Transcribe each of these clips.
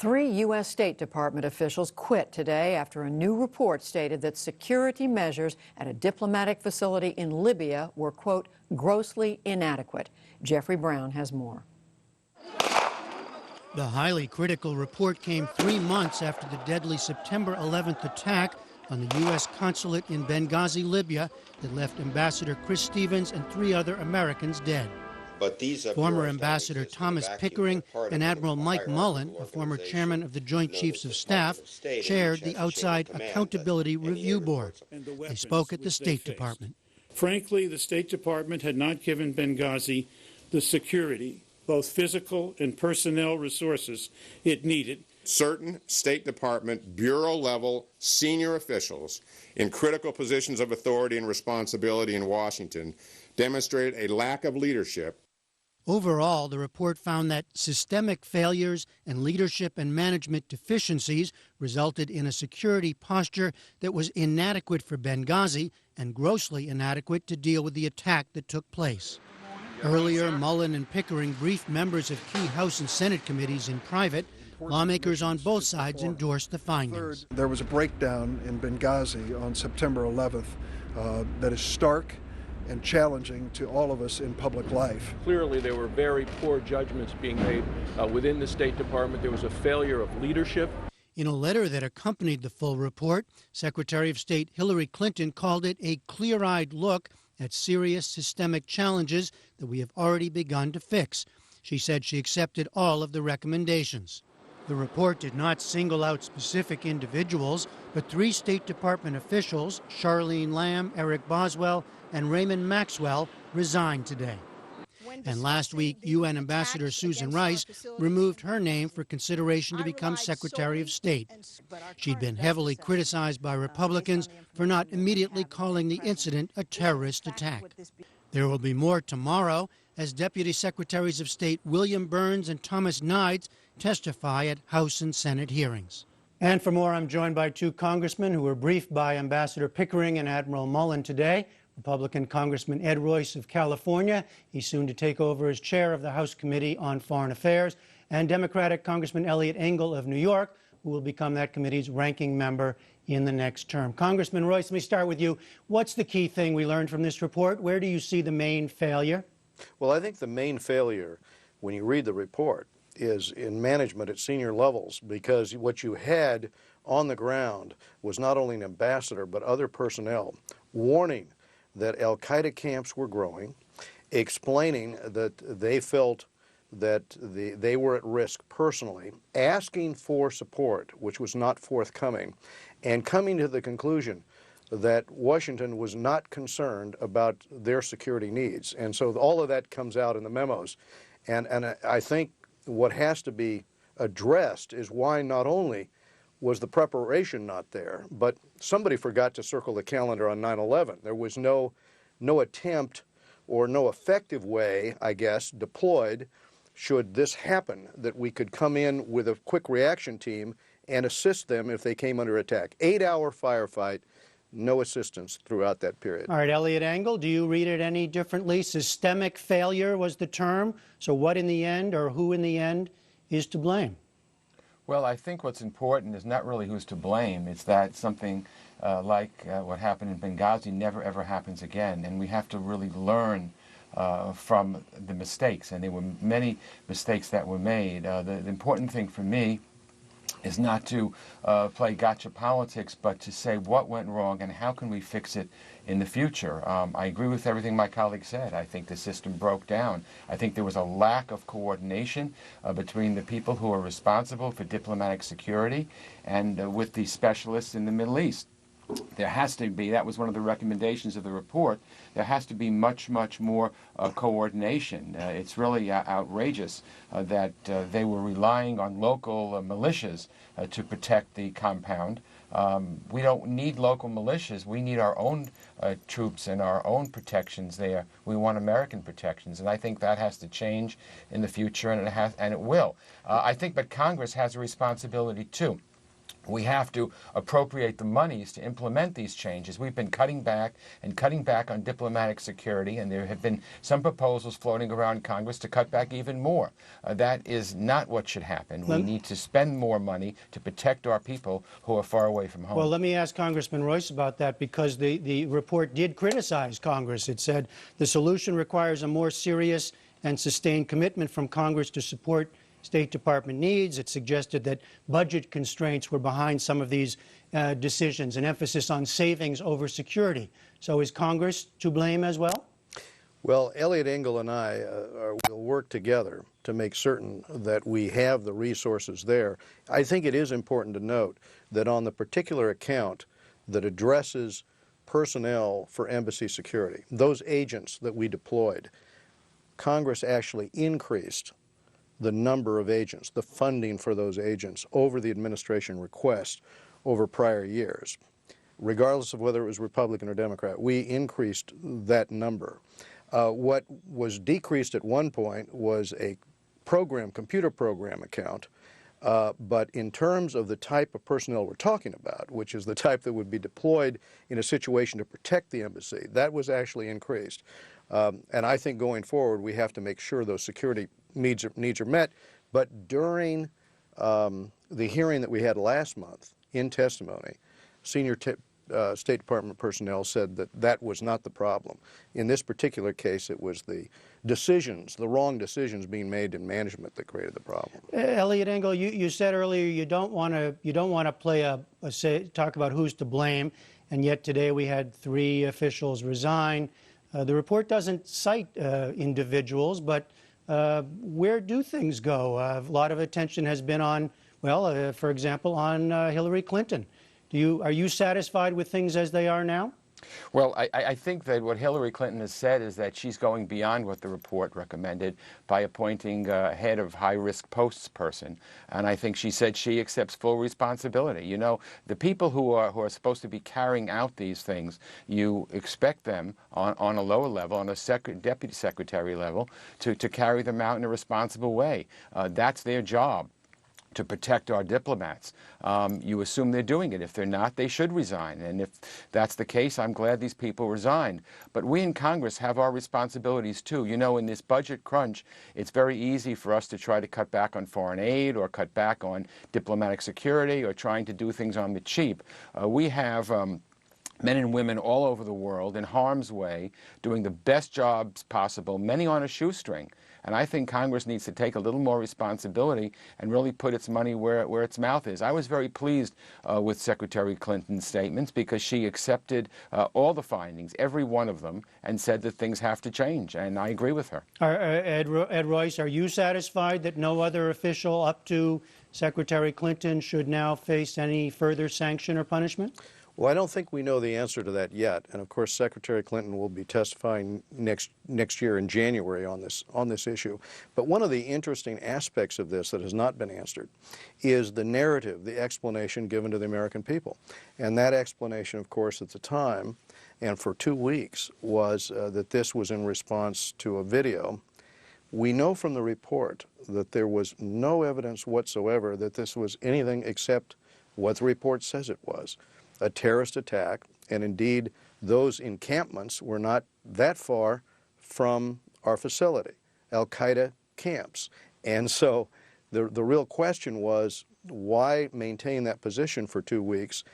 3 U.S. State Department officials quit today after a new report stated that security measures at a diplomatic facility in Libya were, quote, grossly inadequate. Jeffrey Brown has more. The highly critical report came 3 months after the deadly September 11th attack on the U.S. consulate in Benghazi, Libya, that left Ambassador Chris Stevens and 3 other Americans dead. Former Ambassador Thomas Pickering and Admiral Mike Mullen, a former chairman of the Joint Chiefs of Staff, chaired the Outside Accountability Review Board. They spoke at the State Department. Frankly, the State Department had not given Benghazi the security, both physical and personnel resources, it needed. Certain State Department bureau-level senior officials in critical positions of authority and responsibility in Washington demonstrated a lack of leadership. Overall, the report found that systemic failures and leadership and management deficiencies resulted in a security posture that was inadequate for Benghazi and grossly inadequate to deal with the attack that took place. Earlier, Mullen and Pickering briefed members of key House and Senate committees in private. Lawmakers on both sides endorsed the findings. There was a breakdown in Benghazi on September 11th that is stark and challenging to all of us in public life. Clearly, there were very poor judgments being made within the State Department. There was a failure of leadership. In a letter that accompanied the full report, Secretary of State Hillary Clinton called it a clear-eyed look at serious systemic challenges that we have already begun to fix. She said she accepted all of the recommendations. The report did not single out specific individuals, but 3 State Department officials, Charlene Lamb, Eric Boswell, and Raymond Maxwell, resigned today. And last week, UN Ambassador Susan Rice removed her name for consideration to become Secretary of State. She'd been heavily criticized by Republicans for not immediately calling the incident a terrorist attack. There will be more tomorrow as Deputy Secretaries of State William Burns and Thomas Nides testify at House and Senate hearings. And for more, I'm joined by 2 congressmen who were briefed by Ambassador Pickering and Admiral Mullen today. Republican Congressman Ed Royce of California, he's soon to take over as chair of the House Committee on Foreign Affairs, and Democratic Congressman Eliot Engel of New York, who will become that committee's ranking member in the next term. Congressman Royce, let me start with you. What's the key thing we learned from this report? Where do you see the main failure? Well, I think the main failure, when you read the report, is in management at senior levels, because what you had on the ground was not only an ambassador but other personnel warning that al-Qaeda camps were growing, explaining that they felt that they were at risk personally, asking for support, which was not forthcoming, and coming to the conclusion that Washington was not concerned about their security needs. And so all of that comes out in the memos. And I think what has to be addressed is why not only was the preparation not there, but somebody forgot to circle the calendar on 9/11. There was no attempt or no effective way, I guess, deployed should this happen, that we could come in with a quick reaction team and assist them if they came under attack. 8-hour firefight, no assistance throughout that period. All right, Eliot Engel, do you read it any differently? Systemic failure was the term. So what in the end, or who in the end, is to blame? Well, I think what's important is not really who's to blame. It's that something like what happened in Benghazi never, ever happens again. And we have to really learn from the mistakes. And there were many mistakes that were made. The important thing for me is not to play gotcha politics, but to say what went wrong and how can we fix it in the future. I agree with everything my colleague said. I think the system broke down. I think there was a lack of coordination between the people who are responsible for diplomatic security and with the specialists in the Middle East. There has to be, that was one of the recommendations of the report, there has to be much, much more coordination. It's really outrageous that they were relying on local militias to protect the compound. We don't need local militias. We need our own troops and our own protections there. We want American protections, and I think that has to change in the future, and it will. I think that Congress has a responsibility too. We have to appropriate the monies to implement these changes. We've been cutting back on diplomatic security, and there have been some proposals floating around Congress to cut back even more. That is not what should happen. We need to spend more money to protect our people who are far away from home. Well, let me ask Congressman Royce about that, because the report did criticize Congress. It said the solution requires a more serious and sustained commitment from Congress to support State Department needs. It suggested that budget constraints were behind some of these decisions, an emphasis on savings over security. So is Congress to blame as well? Well, Elliot Engel and I will work together to make certain that we have the resources there. I think it is important to note that on the particular account that addresses personnel for embassy security, those agents that we deployed, Congress actually increased the number of agents, the funding for those agents over the administration request over prior years. Regardless of whether it was Republican or Democrat, we increased that number. What was decreased at one point was a computer program account, but in terms of the type of personnel we're talking about, which is the type that would be deployed in a situation to protect the embassy, that was actually increased. And I think going forward, we have to make sure those security needs are met. But during the hearing that we had last month in testimony, senior State Department personnel said that that was not the problem. In this particular case, it was the wrong decisions being made in management that created the problem. Elliot Engel, you said earlier you don't want to talk about who's to blame, and yet today we had 3 officials resign. The report doesn't cite individuals, but where do things go? A lot of attention has been on, well, for example, on Hillary Clinton. Are you satisfied with things as they are now? Well, I think that what Hillary Clinton has said is that she's going beyond what the report recommended by appointing a head of high-risk posts person. And I think she said she accepts full responsibility. You know, the people who are supposed to be carrying out these things, you expect them on a lower level, on a deputy secretary level, to carry them out in a responsible way. That's their job, to protect our diplomats. You assume they're doing it. If they're not, they should resign. And if that's the case, I'm glad these people resigned. But we in Congress have our responsibilities too. You know, in this budget crunch, it's very easy for us to try to cut back on foreign aid or cut back on diplomatic security or trying to do things on the cheap. We have men and women all over the world in harm's way, doing the best jobs possible, many on a shoestring. And I think Congress needs to take a little more responsibility and really put its money where its mouth is. I was very pleased with Secretary Clinton's statements because she accepted all the findings, every one of them, and said that things have to change. And I agree with her. Ed Royce, are you satisfied that no other official up to Secretary Clinton should now face any further sanction or punishment? Well, I don't think we know the answer to that yet. And of course, Secretary Clinton will be testifying next year in January on this issue. But one of the interesting aspects of this that has not been answered is the narrative, the explanation given to the American people. And that explanation, of course, at the time and for 2 weeks was that this was in response to a video. We know from the report that there was no evidence whatsoever that this was anything except what the report says it was, a terrorist attack, and indeed those encampments were not that far from our facility, Al-Qaeda camps. And so the real question was, why maintain that position for 2 weeks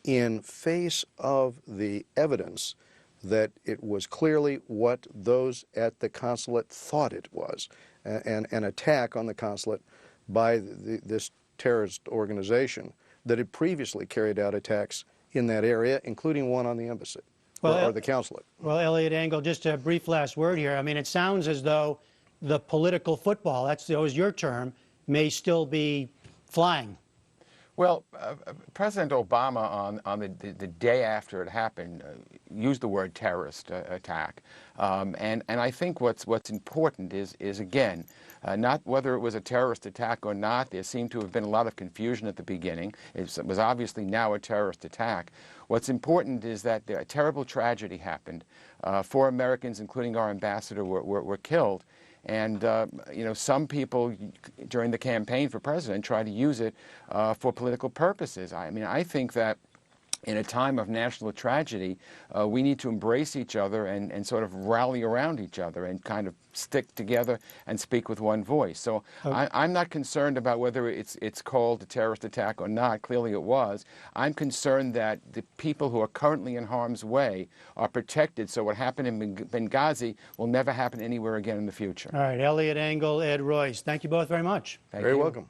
in face of the evidence that it was clearly what those at the consulate thought it was, an attack on the consulate by this terrorist organization that had previously carried out attacks in that area, including one on the embassy, or the consulate. Well, Elliot Engel, just a brief last word here. I mean, it sounds as though the political football, that was your term, may still be flying. Well, President Obama on the day after it happened used the word terrorist attack. And I think what's important is again, not whether it was a terrorist attack or not. There seemed to have been a lot of confusion at the beginning. It was obviously now a terrorist attack. What's important is that a terrible tragedy happened. 4 Americans, including our ambassador, were killed. And some people during the campaign for president try to use it for political purposes. I mean, I think that in a time of national tragedy, we need to embrace each other and sort of rally around each other and kind of stick together and speak with one voice. So I'm not concerned about whether it's called a terrorist attack or not. Clearly it was. I'm concerned that the people who are currently in harm's way are protected, so what happened in Benghazi will never happen anywhere again in the future. All right, Elliot Engel, Ed Royce, thank you both very much. Very welcome.